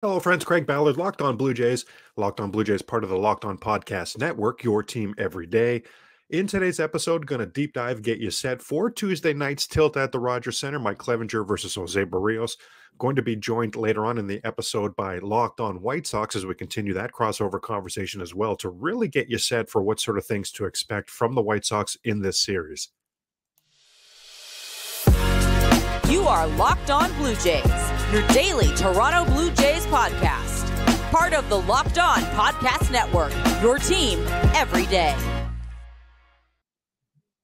Hello, friends. Craig Ballard, Locked On Blue Jays. Locked On Blue Jays, part of the Locked On Podcast Network, your team every day. In today's episode, going to deep dive, get you set for Tuesday night's tilt at the Rogers Center, Mike Clevenger versus Jose Berrios. Going to be joined later on in the episode by Locked On White Sox as we continue that crossover conversation as well to really get you set for what sort of things to expect from the White Sox in this series. You are Locked On Blue Jays, your daily Toronto Blue Jays podcast. Part of the Locked On Podcast Network, your team every day.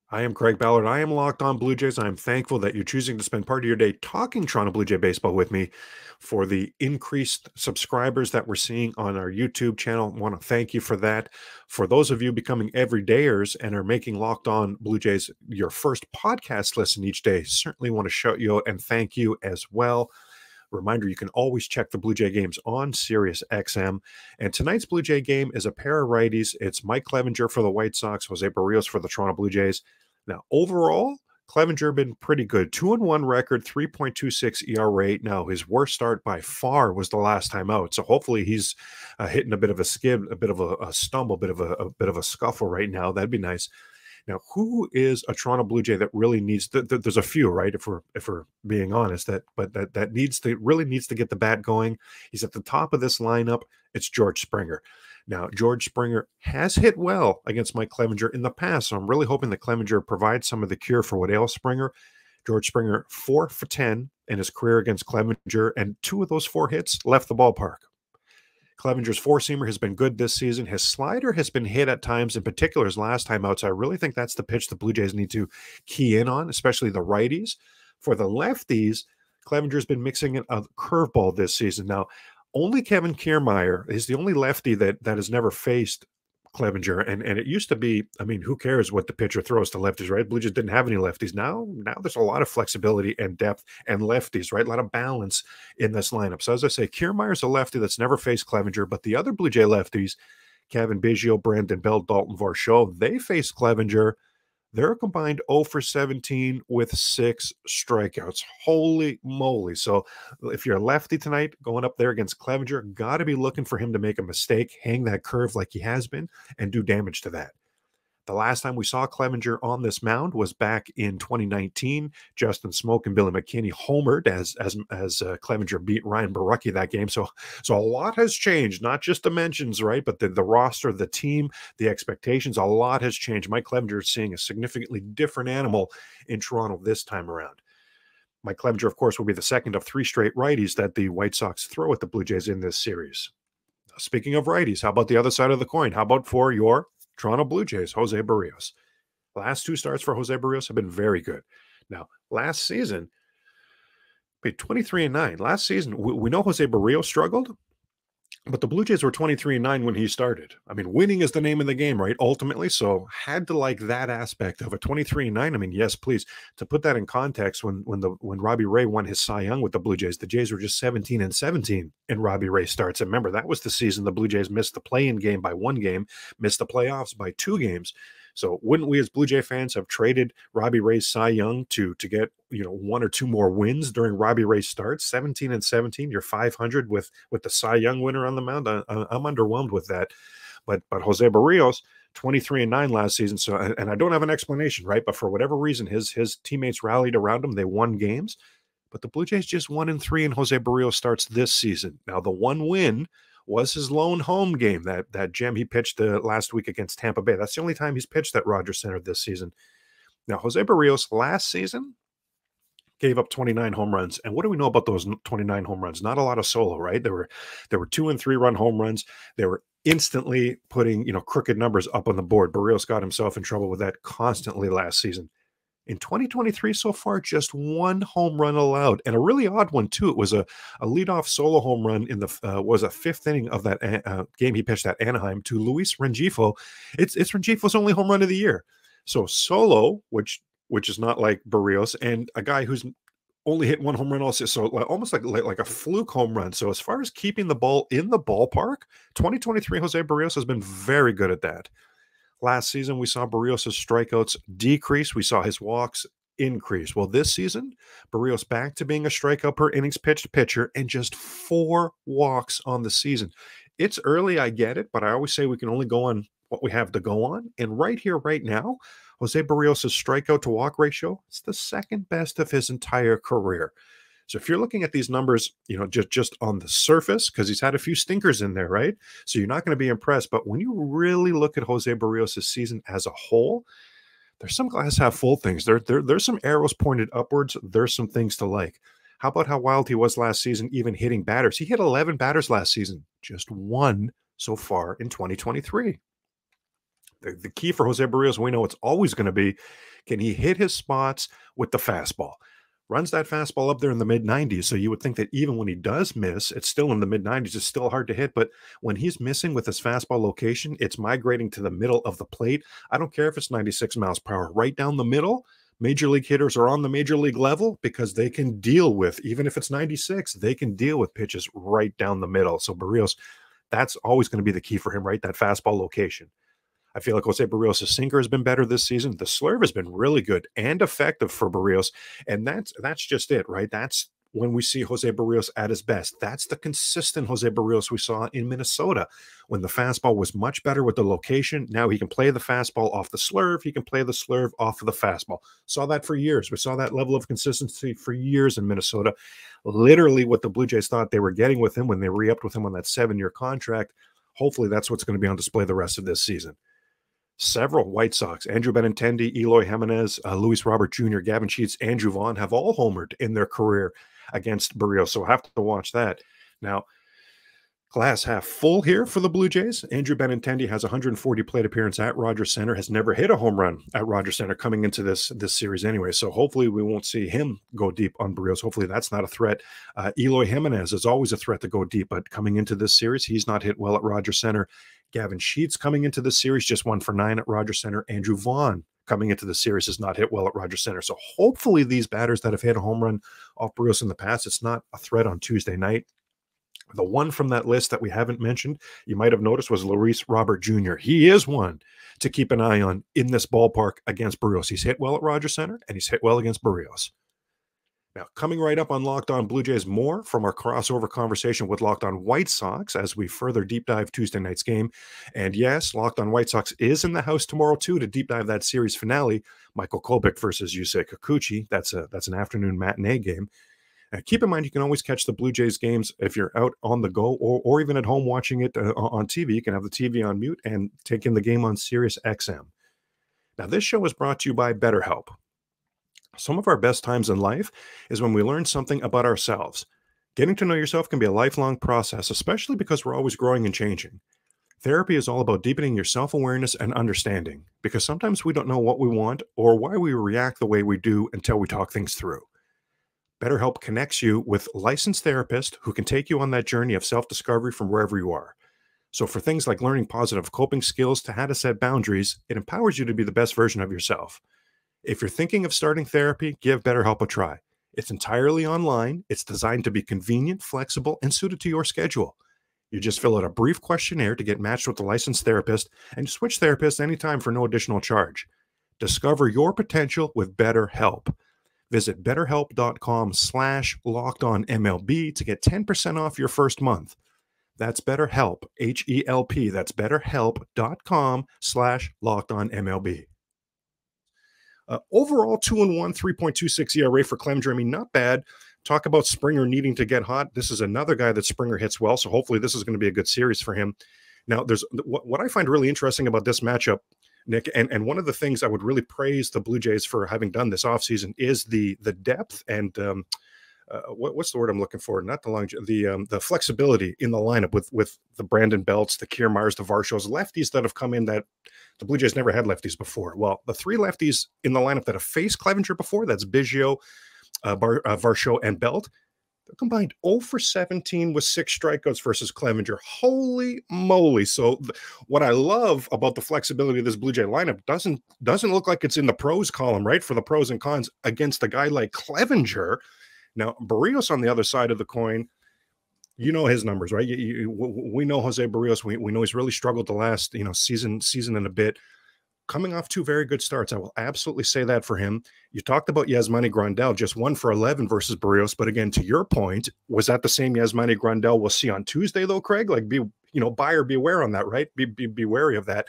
I am Craig Ballard. I am Locked On Blue Jays. I am thankful that you're choosing to spend part of your day talking Toronto Blue Jay baseball with me. For the increased subscribers that we're seeing on our YouTube channel, I want to thank you for that. For those of you becoming everydayers and are making Locked On Blue Jays your first podcast listen each day, certainly want to shout you out and thank you as well. Reminder, you can always check the Blue Jay games on Sirius XM. And tonight's Blue Jay game is a pair of righties. It's Mike Clevenger for the White Sox, Jose Berrios for the Toronto Blue Jays. Now, overall, Clevenger been pretty good. 2-1 record, 3.26 ERA. Now, his worst start by far was the last time out. So hopefully he's hitting a bit of a skid, a bit of a stumble, a bit of a scuffle right now. That'd be nice. Now, who is a Toronto Blue Jay that really needs? There's a few, right? If we're being honest, that really needs to get the bat going. He's at the top of this lineup. It's George Springer. Now, George Springer has hit well against Mike Clevenger in the past, so I'm really hoping that Clevenger provides some of the cure for what ails Springer. George Springer 4 for 10 in his career against Clevenger, and 2 of those 4 hits left the ballpark. Clevenger's four-seamer has been good this season. His slider has been hit at times, in particular his last time out. So I really think that's the pitch the Blue Jays need to key in on, especially the righties. For the lefties, Clevenger's been mixing in a curveball this season. Now, only Kevin Kiermaier is the only lefty that has never faced Clevenger. And it used to be, I mean, who cares what the pitcher throws to lefties, right? Blue Jays didn't have any lefties. Now there's a lot of flexibility and depth and lefties, right? A lot of balance in this lineup. So as I say, Kiermaier's a lefty that's never faced Clevenger, but the other Blue Jay lefties, Kevin Biggio, Brandon Bell, Dalton Varsho, they faced Clevenger. They're a combined 0 for 17 with 6 strikeouts. Holy moly. So if you're a lefty tonight going up there against Clevenger, got to be looking for him to make a mistake, hang that curve like he has been, and do damage to that. The last time we saw Clevenger on this mound was back in 2019. Justin Smoke and Billy McKinney homered as Clevenger beat Ryan Borucki that game. So a lot has changed, not just dimensions, right? But the roster, the team, the expectations, a lot has changed. Mike Clevenger is seeing a significantly different animal in Toronto this time around. Mike Clevenger, of course, will be the second of 3 straight righties that the White Sox throw at the Blue Jays in this series. Now, speaking of righties, how about the other side of the coin? How about for your Toronto Blue Jays, Jose Berrios? Last 2 starts for Jose Berrios have been very good. Now, last season, 23-9. Last season, we know Jose Berrios struggled, but the Blue Jays were 23-9 when he started. I mean, winning is the name of the game, right? Ultimately, so had to like that aspect of a 23-9. I mean, yes, please. To put that in context, when Robbie Ray won his Cy Young with the Blue Jays, the Jays were just 17-17 in Robbie Ray starts. And remember, that was the season the Blue Jays missed the play-in game by 1 game, missed the playoffs by 2 games. So wouldn't we as Blue Jay fans have traded Robbie Ray's Cy Young to get 1 or 2 more wins during Robbie Ray's starts? 17-17, you're 500 with the Cy Young winner on the mound. I'm underwhelmed with that. But Jose Berrios, 23-9 last season. So and I don't have an explanation, right? But for whatever reason, his teammates rallied around him. They won games. But the Blue Jays just 1-3 in Jose Berrios starts this season. Now the one win was his lone home game, that gem he pitched last week against Tampa Bay. That's the only time he's pitched at Rogers Center this season. Now, Jose Berrios last season gave up 29 home runs. And what do we know about those 29 home runs? Not a lot of solo, right? There were 2- and 3-run home runs. They were instantly putting, crooked numbers up on the board. Berrios got himself in trouble with that constantly last season. In 2023 so far, just 1 home run allowed, and a really odd one too. It was a leadoff solo home run in the was a 5th inning of that game he pitched at Anaheim to Luis Rengifo. It's Rengifo's only home run of the year. So solo, which is not like Berrios, and a guy who's only hit 1 home run also, so almost like a fluke home run. So as far as keeping the ball in the ballpark, 2023 Jose Berrios has been very good at that. Last season, we saw Berrios' strikeouts decrease. We saw his walks increase. Well, this season, Berrios back to being a strikeout per innings pitched pitcher and just 4 walks on the season. It's early, I get it, but I always say we can only go on what we have to go on. And right here, right now, Jose Berrios' strikeout to walk ratio is the second best of his entire career. So if you're looking at these numbers, just on the surface, because he's had a few stinkers in there, right? So you're not going to be impressed. But when you really look at Jose Berrios' season as a whole, there's some glass half full things. There's some arrows pointed upwards. There's some things to like. How about how wild he was last season, even hitting batters? He hit 11 batters last season, just 1 so far in 2023. The key for Jose Berrios, we know it's always going to be, can he hit his spots with the fastball? Runs that fastball up there in the mid-90s, so you would think that even when he does miss, it's still in the mid-90s. It's still hard to hit, but when he's missing with his fastball location, it's migrating to the middle of the plate. I don't care if it's 96 miles per hour. Right down the middle, major league hitters are on the major league level because they can deal with, even if it's 96, they can deal with pitches right down the middle. So Berrios, that's always going to be the key for him, right? That fastball location. I feel like Jose Berrios' sinker has been better this season. The slurve has been really good and effective for Berrios, and that's just it, right? That's when we see Jose Berrios at his best. That's the consistent Jose Berrios we saw in Minnesota when the fastball was much better with the location. Now he can play the fastball off the slurve. He can play the slurve off of the fastball. Saw that for years. We saw that level of consistency for years in Minnesota. Literally what the Blue Jays thought they were getting with him when they re-upped with him on that 7-year contract. Hopefully that's what's going to be on display the rest of this season. Several White Sox, Andrew Benintendi, Eloy Jimenez, Luis Robert Jr., Gavin Sheets, Andrew Vaughn have all homered in their career against Berrios. So we'll have to watch that. Now, glass half full here for the Blue Jays. Andrew Benintendi has 140 plate appearance at Rogers Center, has never hit a home run at Rogers Center coming into this series anyway. So hopefully we won't see him go deep on Berrios. Hopefully that's not a threat. Eloy Jimenez is always a threat to go deep, but coming into this series, he's not hit well at Rogers Center. Gavin Sheets coming into the series, just 1 for 9 at Rogers Center. Andrew Vaughn coming into the series has not hit well at Rogers Center. So hopefully these batters that have hit a home run off Berrios in the past, it's not a threat on Tuesday night. The one from that list that we haven't mentioned, you might have noticed, was Luis Robert Jr. He is one to keep an eye on in this ballpark against Berrios. He's hit well at Rogers Center, and he's hit well against Berrios. Now, coming right up on Locked On Blue Jays, more from our crossover conversation with Locked On White Sox as we further deep dive Tuesday night's game. And yes, Locked On White Sox is in the house tomorrow, too, to deep dive that series finale, Michael Kolbick versus Yusei Kikuchi. That's an afternoon matinee game. Keep in mind, you can always catch the Blue Jays games if you're out on the go or even at home watching it on TV. You can have the TV on mute and take in the game on Sirius XM. Now, this show is brought to you by BetterHelp. Some of our best times in life is when we learn something about ourselves. Getting to know yourself can be a lifelong process, especially because we're always growing and changing. Therapy is all about deepening your self-awareness and understanding, because sometimes we don't know what we want or why we react the way we do until we talk things through. BetterHelp connects you with licensed therapists who can take you on that journey of self-discovery from wherever you are. So for things like learning positive coping skills to how to set boundaries, it empowers you to be the best version of yourself. If you're thinking of starting therapy, give BetterHelp a try. It's entirely online. It's designed to be convenient, flexible, and suited to your schedule. You just fill out a brief questionnaire to get matched with a licensed therapist and switch therapists anytime for no additional charge. Discover your potential with BetterHelp. Visit betterhelp.com/lockedonmlb to get 10% off your first month. That's BetterHelp, H-E-L-P. That's betterhelp.com/lockedonmlb. Overall, 2-1, 3.26 ERA for Clevenger. I mean, not bad. Talk about Springer needing to get hot. This is another guy that Springer hits well, so hopefully this is going to be a good series for him. Now, there's what I find really interesting about this matchup, Nick, and one of the things I would really praise the Blue Jays for having done this offseason is the depth and what's the word I'm looking for? Not the flexibility in the lineup with the Brandon Belts, the Kiermaiers, the Varshos, lefties that have come in that the Blue Jays never had lefties before. Well, the 3 lefties in the lineup that have faced Clevenger before, that's Biggio, Varsho, and Belt, they're combined 0 for 17 with 6 strikeouts versus Clevenger. Holy moly. So what I love about the flexibility of this Blue Jay lineup doesn't look like it's in the pros column, right, for the pros and cons against a guy like Clevenger. Now, Berrios on the other side of the coin, you know his numbers, right? We know Jose Berrios. We know he's really struggled the last season and a bit. coming off two very good starts. I will absolutely say that for him. You talked about Yasmani Grandal, just 1 for 11 versus Berrios. But again, to your point, was that the same Yasmani Grandal we'll see on Tuesday, though, Craig? Like, buyer beware on that, right? Be wary of that.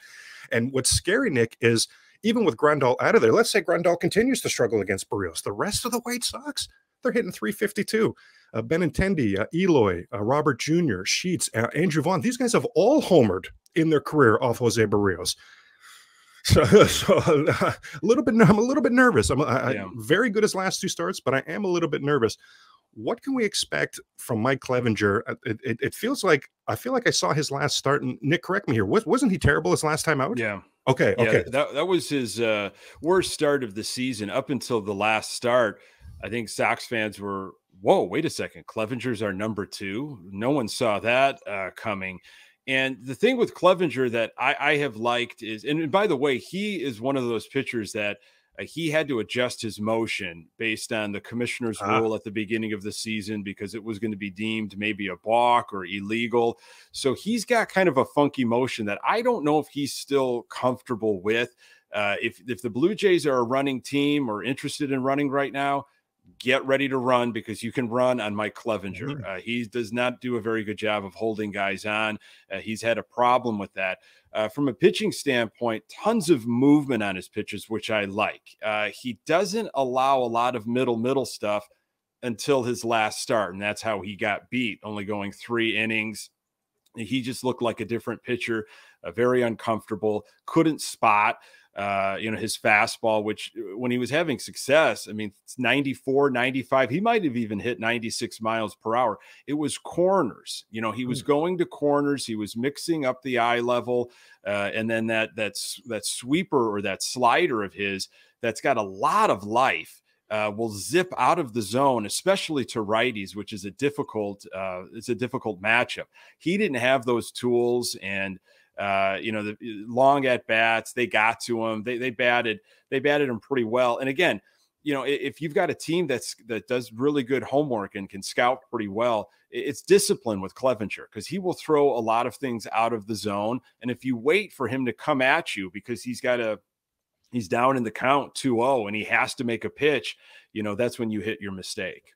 And what's scary, Nick, is even with Grandal out of there, let's say Grandal continues to struggle against Berrios. The rest of the White Sox, they're hitting 352. Benintendi, Eloy, Robert Jr., Sheets, Andrew Vaughn, these guys have all homered in their career off Jose Berrios. So I'm a little bit nervous. I'm very good his last two starts, but I am a little bit nervous. What can we expect from Mike Clevinger? It feels like I feel like I saw his last start. And Nick, correct me here. Wasn't he terrible his last time out? Yeah. Okay. Okay. That was his worst start of the season up until the last start. I think Sox fans were, whoa, wait a second. Clevinger's our number 2. No one saw that coming. And the thing with Clevinger that I have liked is, and by the way, he is one of those pitchers that he had to adjust his motion based on the commissioner's rule at the beginning of the season because it was going to be deemed maybe a balk or illegal. So he's got kind of a funky motion that I don't know if he's still comfortable with. If the Blue Jays are a running team or interested in running right now, get ready to run because you can run on Mike Clevinger. He does not do a very good job of holding guys on. He's had a problem with that. From a pitching standpoint, tons of movement on his pitches, which I like. He doesn't allow a lot of middle stuff until his last start, and that's how he got beat, only going 3 innings. He just looked like a different pitcher, very uncomfortable, couldn't spot. His fastball, which when he was having success, I mean, it's 94, 95. He might have even hit 96 miles per hour. It was corners. He was going to corners. He was mixing up the eye level. And then that sweeper or that slider of his that's got a lot of life will zip out of the zone, especially to righties, which is a difficult matchup. He didn't have those tools, and the long at bats, they got to him. They batted him pretty well. And again, if you've got a team that does really good homework and can scout pretty well, it's discipline with Clevinger because he will throw a lot of things out of the zone. And if you wait for him to come at you because he's down in the count 2-0 and he has to make a pitch, that's when you hit your mistake.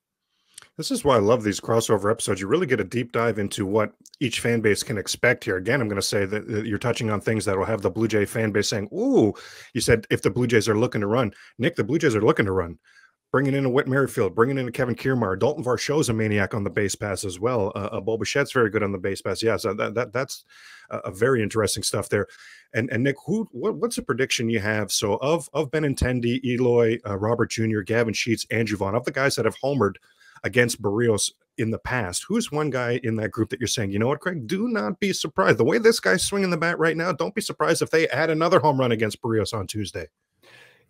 This is why I love these crossover episodes. You really get a deep dive into what each fan base can expect here. Again, I'm going to say that you're touching on things that will have the Blue Jay fan base saying, ooh, you said if the Blue Jays are looking to run. Nick, the Blue Jays are looking to run. Bringing in a Whit Merrifield, bringing in a Kevin Kiermaier. Dalton Varsho's a maniac on the base pass as well. Bo Bichette's very good on the base pass. Yeah, so that's a very interesting stuff there. And Nick, what's a prediction you have? So of Benintendi, Eloy, Robert Jr., Gavin Sheets, Andrew Vaughn, of the guys that have homered against Berrios in the past, who's one guy in that group that you're saying, you know what, Craig, do not be surprised. The way this guy's swinging the bat right now, don't be surprised if they add another home run against Berrios on Tuesday.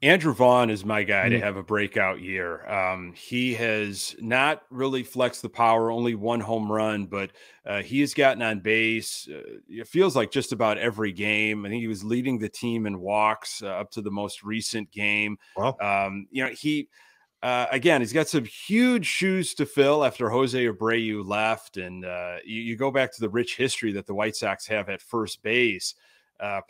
Andrew Vaughn is my guy to have a breakout year. He has not really flexed the power, only 1 home run, but he has gotten on base. It feels like just about every game. I think he was leading the team in walks up to the most recent game. Wow. Again, he's got some huge shoes to fill after Jose Abreu left. And you go back to the rich history that the White Sox have at first base.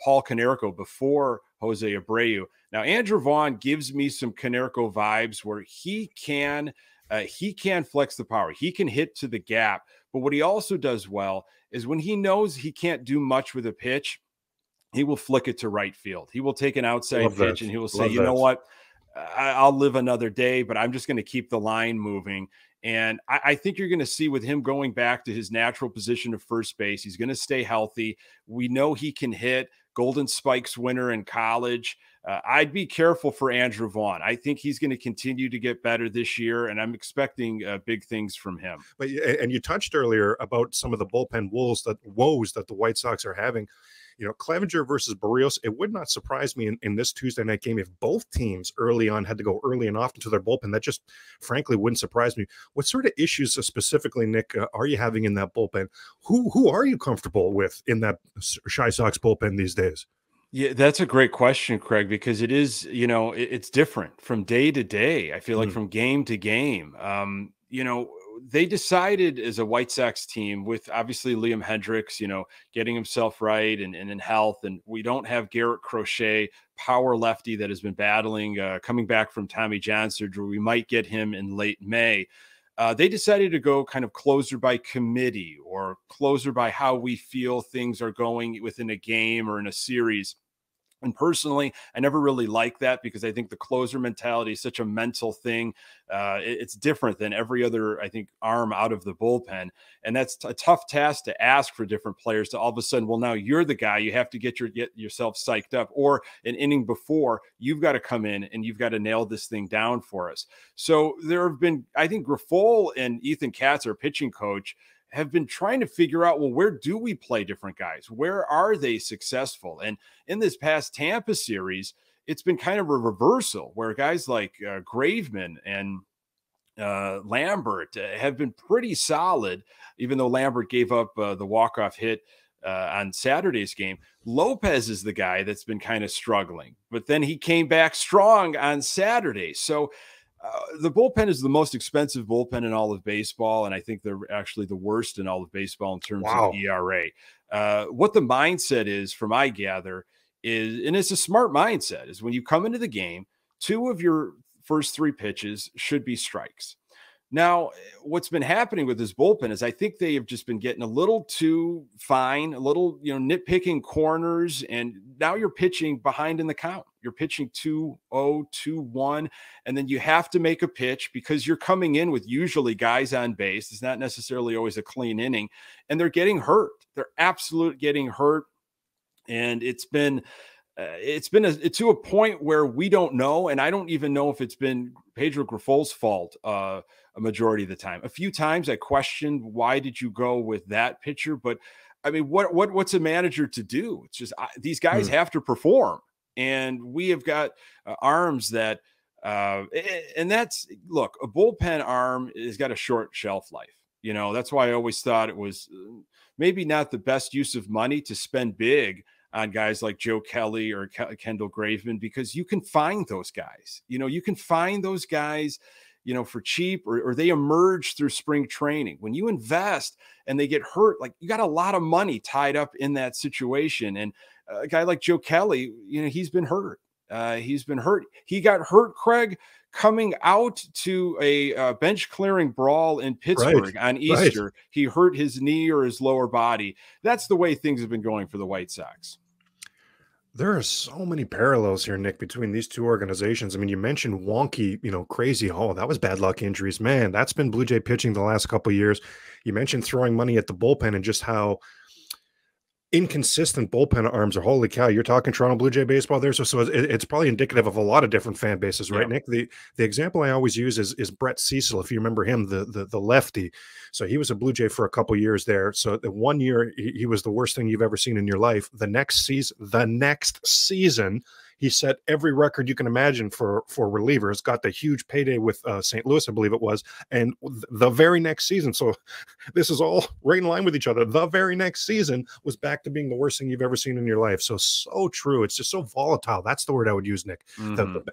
Paul Konerko before Jose Abreu. Now, Andrew Vaughn gives me some Konerko vibes where he can flex the power. He can hit to the gap. But what he also does well is when he knows he can't do much with a pitch, he will flick it to right field. He will take an outside pitch and he will say, you know what? I'll live another day, but I'm just going to keep the line moving. And I think you're going to see with him going back to his natural position of first base, he's going to stay healthy. We know he can hit. Golden Spikes winner in college. I'd be careful for Andrew Vaughn. I think he's going to continue to get better this year, and I'm expecting big things from him. But and you touched earlier about some of the bullpen woes that the White Sox are having. Clevinger versus Berrios, it would not surprise me in this Tuesday night game if both teams early on had to go early and often to their bullpen. That just, frankly, wouldn't surprise me. What sort of issues specifically, Nick, are you having in that bullpen? Who are you comfortable with in that Chi Sox bullpen these days? Yeah, that's a great question, Craig, because it is, it's different from day to day. I feel like from game to game. they decided as a White Sox team, with obviously Liam Hendricks, getting himself right and in health, and we don't have Garrett Crochet, power lefty that has been battling, coming back from Tommy John surgery. We might get him in late May. They decided to go kind of closer by committee, or closer by how we feel things are going within a game or in a series. And personally, I never really liked that, because I think the closer mentality is such a mental thing. It's different than every other, I think, arm out of the bullpen. And that's a tough task to ask for different players, to all of a sudden, well, now you're the guy, you have to get yourself psyched up, or an inning before, you've got to come in and you've got to nail this thing down for us. So there have been, I think Grifol and Ethan Katz, our pitching coach, have been trying to figure out, well, where do we play different guys? Where are they successful? And in this past Tampa series, it's been kind of a reversal, where guys like Graveman and Lambert have been pretty solid, even though Lambert gave up the walk-off hit on Saturday's game. Lopez is the guy that's been kind of struggling, but then he came back strong on Saturday. So the bullpen is the most expensive bullpen in all of baseball, and I think they're actually the worst in all of baseball in terms of ERA. What the mindset is, from I gather, is, and it's a smart mindset, is when you come into the game, 2 of your first 3 pitches should be strikes. Now, what's been happening with this bullpen is I think they have just been getting a little too fine, a little, nitpicking corners, and now you're pitching behind in the count. You're pitching 2-0, 2-1, and then you have to make a pitch because you're coming in with usually guys on base. It's not necessarily always a clean inning, and they're getting hurt. They're absolutely getting hurt, and it's been to a point where we don't know, and I don't even know if it's been Pedro Grifol's fault a majority of the time. A few times I questioned, why did you go with that pitcher? But I mean, what's a manager to do? It's just these guys have to perform, and we have got arms that, and that's, look, a bullpen arm has got a short shelf life. That's why I always thought it was maybe not the best use of money to spend big on guys like Joe Kelly or Kendall Graveman, because you can find those guys. You can find those guys, for cheap, or they emerge through spring training. When you invest and they get hurt, like, you got a lot of money tied up in that situation. And a guy like Joe Kelly, he's been hurt. He got hurt, Craig, coming out to a bench clearing brawl in Pittsburgh on Easter. Right. He hurt his knee or his lower body. That's the way things have been going for the White Sox. There are so many parallels here, Nick, between these two organizations. I mean, you mentioned wonky, crazy. Oh, that was bad luck injuries. Man, that's been Blue Jay pitching the last couple of years. You mentioned throwing money at the bullpen and just how inconsistent bullpen arms are. Holy cow, you're talking Toronto Blue Jay baseball there. So it's probably indicative of a lot of different fan bases, right, Nick? The example I always use is Brett Cecil, if you remember him, the lefty. So he was a Blue Jay for a couple years there. So the 1 year he was the worst thing you've ever seen in your life. The next season, he set every record you can imagine for relievers, got the huge payday with St. Louis, I believe it was. And the very next season, so this is all right in line with each other, the very next season was back to being the worst thing you've ever seen in your life. So true. It's just so volatile. That's the word I would use, Nick.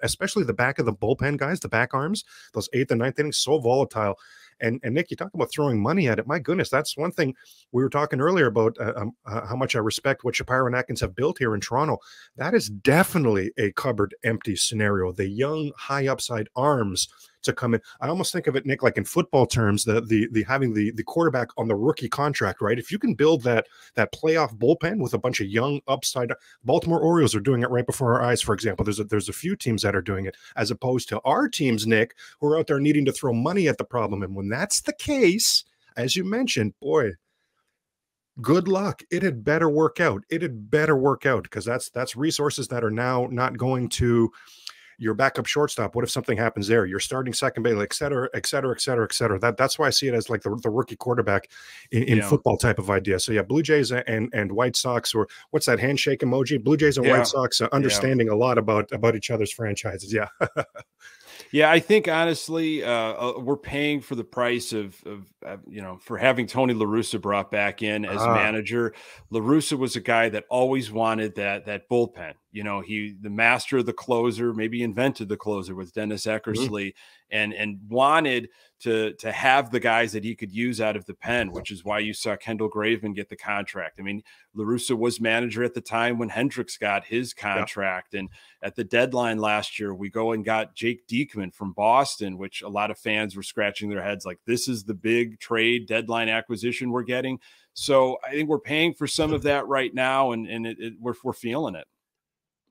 Especially the back of the bullpen guys, the back arms, those 8th and 9th innings, so volatile. And Nick, you talk about throwing money at it. My goodness, that's one thing we were talking earlier about how much I respect what Shapiro and Atkins have built here in Toronto. That is definitely a cupboard empty scenario. The young, high upside arms to come in. I almost think of it, Nick, like in football terms, the having the quarterback on the rookie contract, right? If you can build that playoff bullpen with a bunch of young upside, Baltimore Orioles are doing it right before our eyes, for example. There's a few teams that are doing it, as opposed to our teams, Nick, who are out there needing to throw money at the problem. And when that's the case, as you mentioned, boy, good luck. It had better work out. Because that's resources that are now not going to your backup shortstop. What if something happens there? You're starting second base, et cetera, et cetera, et cetera, et cetera. That's why I see it as like the rookie quarterback in football type of idea. So yeah, Blue Jays and White Sox, or what's that handshake emoji? Blue Jays and White Sox understanding a lot about each other's franchises. Yeah. Yeah, I think honestly, we're paying for the price of for having Tony La Russa brought back in as manager. La Russa was a guy that always wanted that bullpen. You know, the master of the closer, maybe invented the closer with Dennis Eckersley, and wanted to have the guys that he could use out of the pen, which is why you saw Kendall Graveman get the contract. I mean, La Russa was manager at the time when Hendricks got his contract. And at the deadline last year, we go and got Jake Diekman from Boston, which a lot of fans were scratching their heads like, this is the big trade deadline acquisition we're getting. So I think we're paying for some of that right now, and we're feeling it.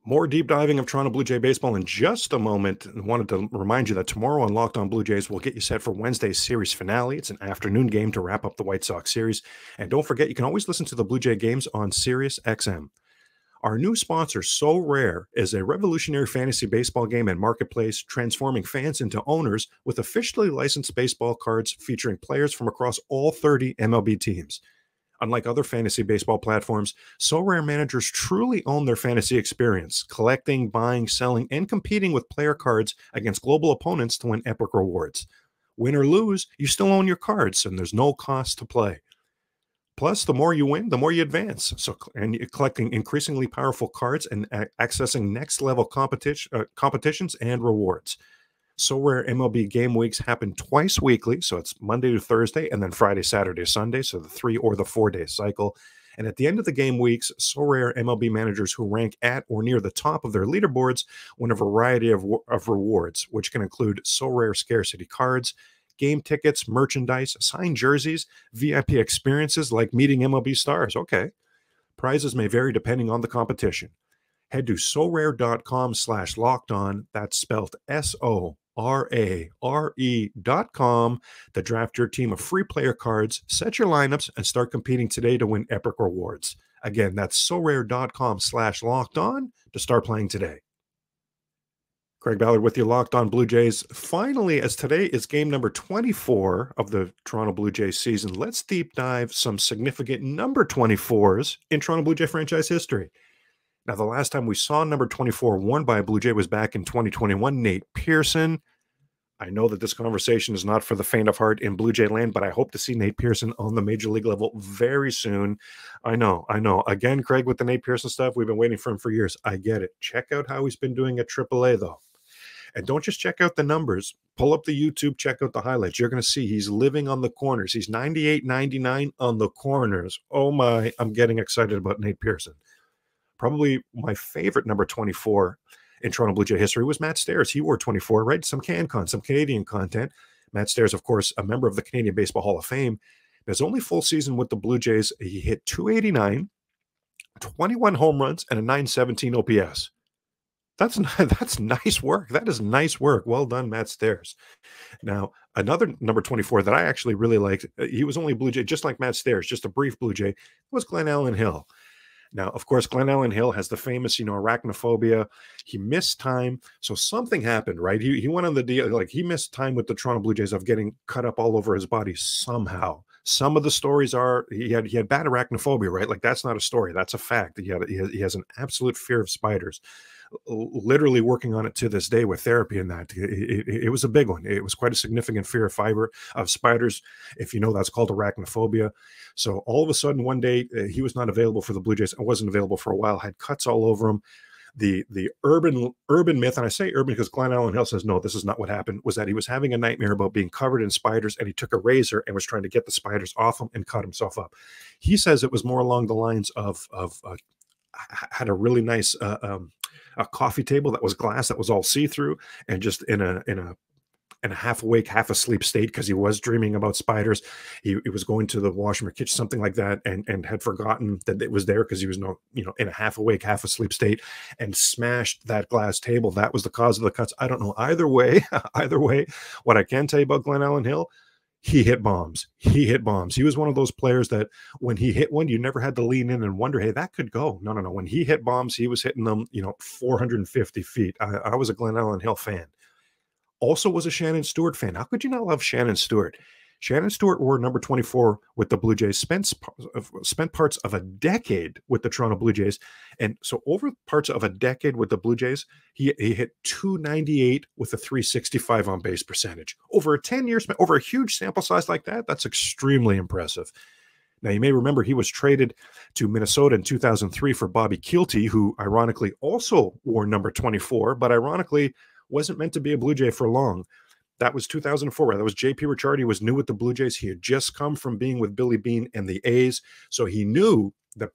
More deep diving of Toronto Blue Jay baseball in just a moment. I wanted to remind you that tomorrow on Locked On Blue Jays, we'll get you set for Wednesday's series finale. It's an afternoon game to wrap up the White Sox series. And don't forget, you can always listen to the Blue Jay games on Sirius XM. Our new sponsor, So Rare, is a revolutionary fantasy baseball game and marketplace transforming fans into owners with officially licensed baseball cards featuring players from across all 30 MLB teams. Unlike other fantasy baseball platforms, So Rare managers truly own their fantasy experience, collecting, buying, selling, and competing with player cards against global opponents to win epic rewards. Win or lose, you still own your cards, and there's no cost to play. Plus, the more you win, the more you advance. And you're collecting increasingly powerful cards and accessing next-level competitions and rewards. So Rare MLB game weeks happen twice weekly, so it's Monday to Thursday, and then Friday, Saturday, Sunday, so the 3 or the 4-day cycle. And at the end of the game weeks, So Rare MLB managers who rank at or near the top of their leaderboards win a variety of rewards, which can include So Rare scarcity cards, game tickets, merchandise, signed jerseys, VIP experiences like meeting MLB stars. Okay. Prizes may vary depending on the competition. Head to sorare.com/lockedon. That's spelled SORARE.com to draft your team of free player cards, set your lineups, and start competing today to win epic rewards. Again, that's sorare.com/lockedon to start playing today. Craig Ballard with you, Locked On Blue Jays. Finally, as today is game number 24 of the Toronto Blue Jays season, let's deep dive some significant number 24s in Toronto Blue Jay franchise history. Now, the last time we saw number 24 worn by a Blue Jay was back in 2021, Nate Pearson. I know that this conversation is not for the faint of heart in Blue Jay land, but I hope to see Nate Pearson on the major league level very soon. I know. Again, Craig, with the Nate Pearson stuff, we've been waiting for him for years. I get it. Check out how he's been doing at AAA, though. And don't just check out the numbers. Pull up the YouTube, check out the highlights. You're going to see he's living on the corners. He's 98, 99 on the corners. Oh, my. I'm getting excited about Nate Pearson. Probably my favorite number 24 in Toronto Blue Jay history was Matt Stairs. He wore 24, right? Some some Canadian content. Matt Stairs, of course, a member of the Canadian Baseball Hall of Fame. His only full season with the Blue Jays, he hit .289, 21 home runs, and a .917 OPS. That's nice work. That is nice work. Well done, Matt Stairs. Now, another number 24 that I actually really liked, he was only Blue Jay, just like Matt Stairs, just a brief Blue Jay, was Glenn Allen Hill. Now, of course, Glenn Allen Hill has the famous, arachnophobia. He missed time. So something happened, right? He went on the deal, like he missed time with the Toronto Blue Jays of getting cut up all over his body somehow. Some of the stories are he had bad arachnophobia, right? Like that's not a story. That's a fact. He has an absolute fear of spiders. Literally working on it to this day with therapy and that. It was a big one. It was quite a significant fear of spiders. If you know, that's called arachnophobia. So all of a sudden one day he was not available for the Blue Jays. Wasn't available for a while, had cuts all over him. The urban myth, and I say urban because Glenn Allen Hill says, no, this is not what happened, was that he was having a nightmare about being covered in spiders and he took a razor and was trying to get the spiders off him and cut himself up. He says it was more along the lines of had a really nice a coffee table that was glass that was all see-through and just in a half awake, half asleep state because he was dreaming about spiders. He was going to the washroom or kitchen, something like that, and had forgotten that it was there because he was in a half awake, half asleep state and smashed that glass table. That was the cause of the cuts. I don't know. Either way, what I can tell you about Glenn Allen Hill, he hit bombs. He was one of those players that when he hit one, you never had to lean in and wonder, hey, that could go. No. When he hit bombs, he was hitting them, 450 feet. I was a Glenn Allen Hill fan. Also was a Shannon Stewart fan. How could you not love Shannon Stewart? Shannon Stewart wore number 24 with the Blue Jays, spent parts of a decade with the Toronto Blue Jays. And so over parts of a decade with the Blue Jays, he hit .298 with a .365 on base percentage. Over a 10-year span, over a huge sample size like that, that's extremely impressive. Now, you may remember he was traded to Minnesota in 2003 for Bobby Kielty, who ironically also wore number 24, but ironically wasn't meant to be a Blue Jay for long. That was 2004. That was J.P. Ricciardi was new with the Blue Jays. He had just come from being with Billy Beane and the A's, so he knew that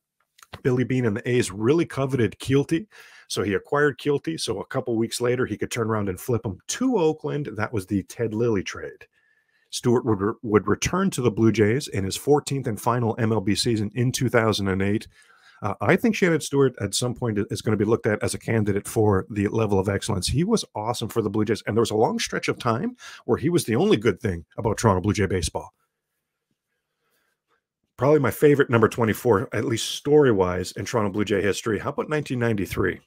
Billy Beane and the A's really coveted Kielty. So he acquired Kielty. So a couple weeks later, he could turn around and flip him to Oakland. That was the Ted Lilly trade. Stewart would return to the Blue Jays in his 14th and final MLB season in 2008. I think Shannon Stewart at some point is going to be looked at as a candidate for the level of excellence. He was awesome for the Blue Jays, and there was a long stretch of time where he was the only good thing about Toronto Blue Jay baseball. Probably my favorite number 24, at least story-wise, in Toronto Blue Jay history. How about 1993?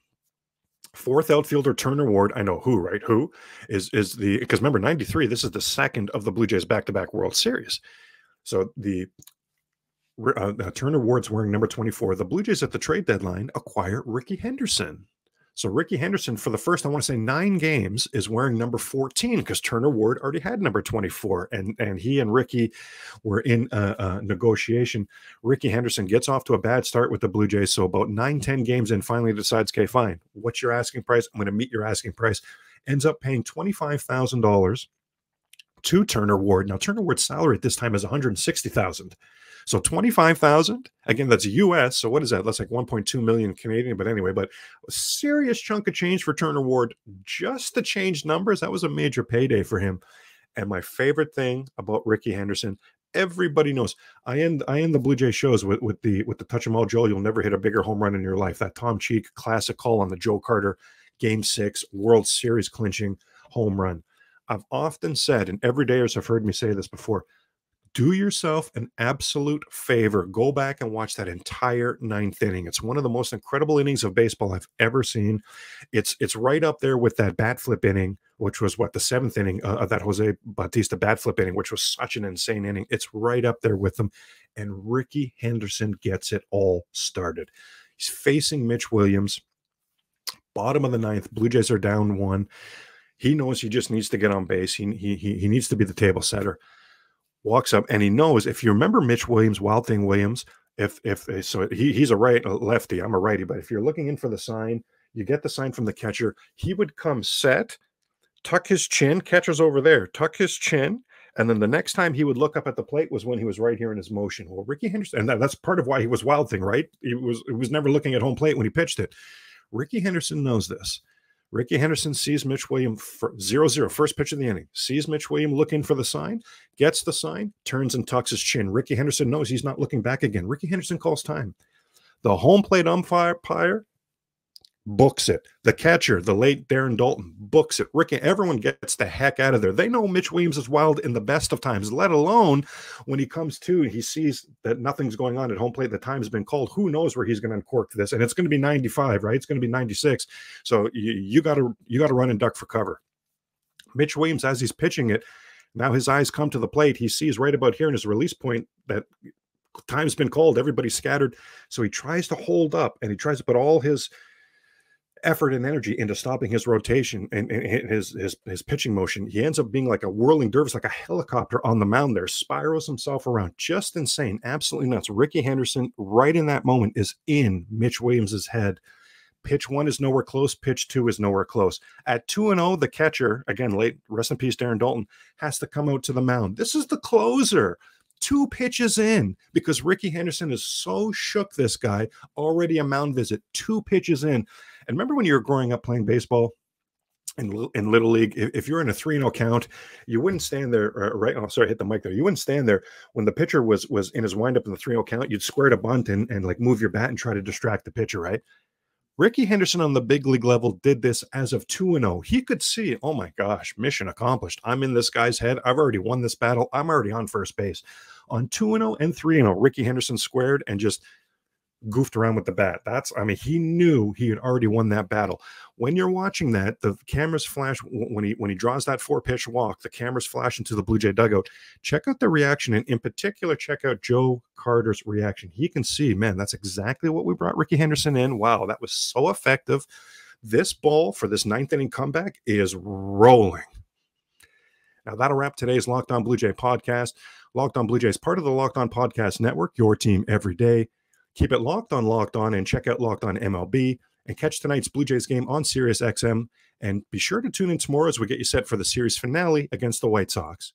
Fourth outfielder Turner Ward. I know who, right? Who is the, because remember, 93, this is the second of the Blue Jays back-to-back World Series. So the Turner Ward's wearing number 24. The Blue Jays at the trade deadline acquire Ricky Henderson. So Ricky Henderson, for the first, I want to say 9 games, is wearing number 14 because Turner Ward already had number 24. And he and Ricky were in a negotiation. Ricky Henderson gets off to a bad start with the Blue Jays. So about 9-10 games in, finally decides, okay, fine. What's your asking price? I'm going to meet your asking price. Ends up paying $25,000 to Turner Ward. Now, Turner Ward's salary at this time is $160,000. So $25,000, again, that's US. So what is that? That's like 1.2 million Canadian. But anyway, but a serious chunk of change for Turner Ward just to change numbers. That was a major payday for him. And my favorite thing about Ricky Henderson, everybody knows. I end the Blue Jay shows with the touch 'em all, Joel. You'll never hit a bigger home run in your life. That Tom Cheek classic call on the Joe Carter Game 6 World Series clinching home run. I've often said, and everydayers have heard me say this before, do yourself an absolute favor. Go back and watch that entire 9th inning. It's one of the most incredible innings of baseball I've ever seen. It's right up there with that bat flip inning, which was what, the 7th inning of that Jose Bautista bat flip inning, which was such an insane inning. It's right up there with them. And Ricky Henderson gets it all started. He's facing Mitch Williams. Bottom of the 9th, Blue Jays are down 1. He knows he just needs to get on base. He needs to be the table setter. Walks up, and he knows, if you remember Mitch Williams, Wild Thing Williams, so he's a lefty, I'm a righty, but if you're looking in for the sign, you get the sign from the catcher. He would come set, tuck his chin, catcher's over there, tuck his chin, and then the next time he would look up at the plate was when he was right here in his motion. Well, Ricky Henderson, and that's part of why he was Wild Thing, right? He was never looking at home plate when he pitched it. Ricky Henderson knows this. Ricky Henderson sees Mitch Williams 0-0, first pitch of the inning, sees Mitch Williams looking for the sign, gets the sign, turns and tucks his chin. Ricky Henderson knows he's not looking back again. Ricky Henderson calls time. The home plate umpire books it. The catcher, the late Darren Dalton, books it. Everyone gets the heck out of there. They know Mitch Williams is wild in the best of times, let alone when he comes to, he sees that nothing's going on at home plate. The time's been called. Who knows where he's going to uncork this? And it's going to be 95, right? It's going to be 96. So you got to run and duck for cover. Mitch Williams, as he's pitching it, now his eyes come to the plate. He sees right about here in his release point that time's been called. Everybody's scattered. So he tries to hold up, and he tries to put all his effort and energy into stopping his rotation and his pitching motion. He ends up being like a whirling dervish, like a helicopter on the mound there, spirals himself around. Just insane, absolutely nuts. Ricky Henderson, right in that moment, is in Mitch Williams's head. Pitch 1 is nowhere close. Pitch 2 is nowhere close. At 2-0, the catcher, again, late, rest in peace, Darren Dalton, has to come out to the mound. This is the closer. 2 pitches in, because Ricky Henderson is so shook, this guy, already a mound visit, 2 pitches in. And remember when you were growing up playing baseball in Little League, if you're in a 3-0 count, you wouldn't stand there, right? Oh, sorry, I hit the mic there. You wouldn't stand there when the pitcher was in his windup in the 3-0 count. You'd square to bunt and like move your bat and try to distract the pitcher, right? Ricky Henderson on the big league level did this as of 2-0. He could see, oh my gosh, mission accomplished. I'm in this guy's head. I've already won this battle. I'm already on first base. On 2-0 and 3-0, Ricky Henderson squared and just goofed around with the bat. He knew he had already won that battle. When you're watching that, the cameras flash when he draws that 4-pitch walk, the cameras flash into the Blue Jay dugout. Check out the reaction, and in particular, check out Joe Carter's reaction. He can see, man, that's exactly what we brought Ricky Henderson in. Wow, that was so effective. This ball for this 9th inning comeback is rolling. Now, that'll wrap today's Locked On Blue Jay podcast. Locked On Blue Jays, part of the Locked On Podcast Network, your team every day. Keep it locked on, and check out Locked On MLB, and catch tonight's Blue Jays game on Sirius XM. And be sure to tune in tomorrow as we get you set for the series finale against the White Sox.